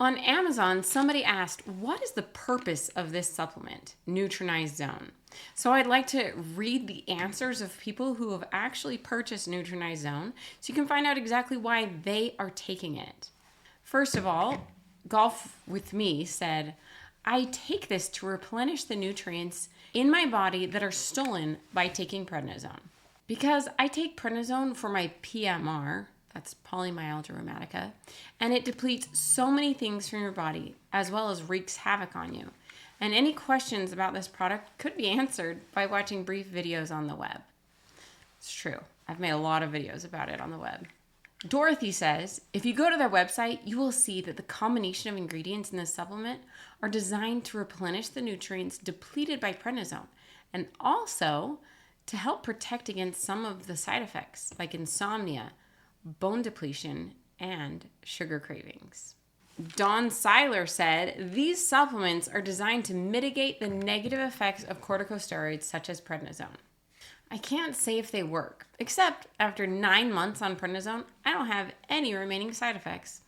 On Amazon, somebody asked, what is the purpose of this supplement, Nutranize Zone? So I'd like to read the answers of people who have actually purchased Nutranize Zone so you can find out exactly why they are taking it. First of all, Golf With Me said, I take this to replenish the nutrients in my body that are stolen by taking prednisone. Because I take prednisone for my PMR, that's polymyalgia rheumatica, and it depletes so many things from your body, as well as wreaks havoc on you. And any questions about this product could be answered by watching brief videos on the web. It's true. I've made a lot of videos about it on the web. Dorothy says, if you go to their website, you will see that the combination of ingredients in this supplement are designed to replenish the nutrients depleted by prednisone, and also to help protect against some of the side effects like insomnia, bone depletion, and sugar cravings. Dawn Seiler said, these supplements are designed to mitigate the negative effects of corticosteroids such as prednisone. I can't say if they work, except after 9 months on prednisone, I don't have any remaining side effects,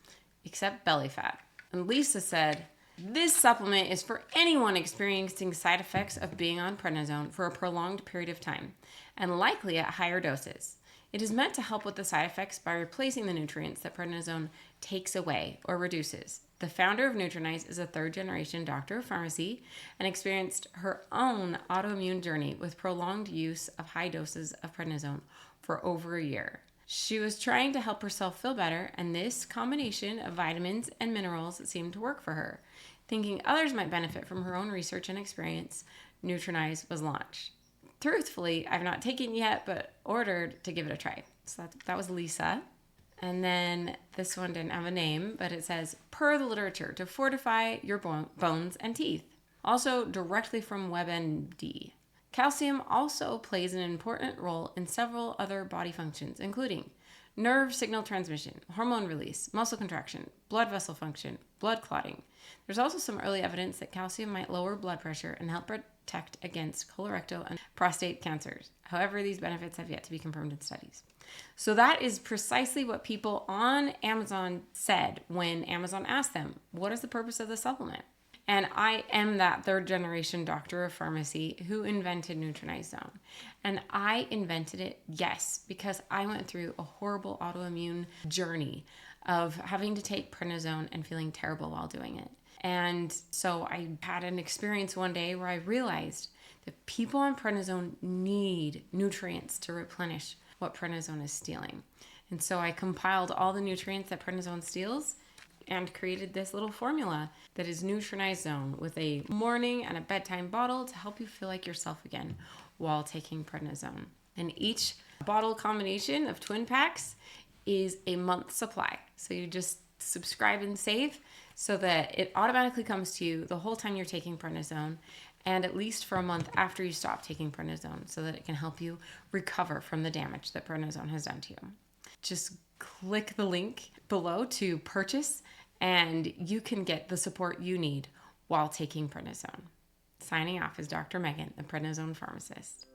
except belly fat. And Lisa said, this supplement is for anyone experiencing side effects of being on prednisone for a prolonged period of time, and likely at higher doses. It is meant to help with the side effects by replacing the nutrients that prednisone takes away or reduces. The founder of Nutranize is a third-generation doctor of pharmacy and experienced her own autoimmune journey with prolonged use of high doses of prednisone for over a year. She was trying to help herself feel better, and this combination of vitamins and minerals seemed to work for her. Thinking others might benefit from her own research and experience, Nutranize was launched. Truthfully, I've not taken it yet, but ordered to give it a try. So that was Lisa. And then this one didn't have a name, but it says, per the literature, to fortify your bones and teeth. Also directly from WebMD. Calcium also plays an important role in several other body functions, including nerve signal transmission, hormone release, muscle contraction, blood vessel function, blood clotting. There's also some early evidence that calcium might lower blood pressure and help protect against colorectal and prostate cancers. However, these benefits have yet to be confirmed in studies. So that is precisely what people on Amazon said when Amazon asked them, what is the purpose of the supplement? And I am that third generation doctor of pharmacy who invented Nutranize Zone. And I invented it, yes, because I went through a horrible autoimmune journey of having to take prednisone and feeling terrible while doing it. And so I had an experience one day where I realized that people on prednisone need nutrients to replenish what prednisone is stealing. And so I compiled all the nutrients that prednisone steals and created this little formula that is Nutranize Zone with a morning and a bedtime bottle to help you feel like yourself again while taking prednisone. And each bottle combination of twin packs is a month supply. So you just subscribe and save so that it automatically comes to you the whole time you're taking prednisone, and at least for a month after you stop taking prednisone, so that it can help you recover from the damage that prednisone has done to you. Just click the link below to purchase, and you can get the support you need while taking prednisone. Signing off is Dr. Megan, the prednisone pharmacist.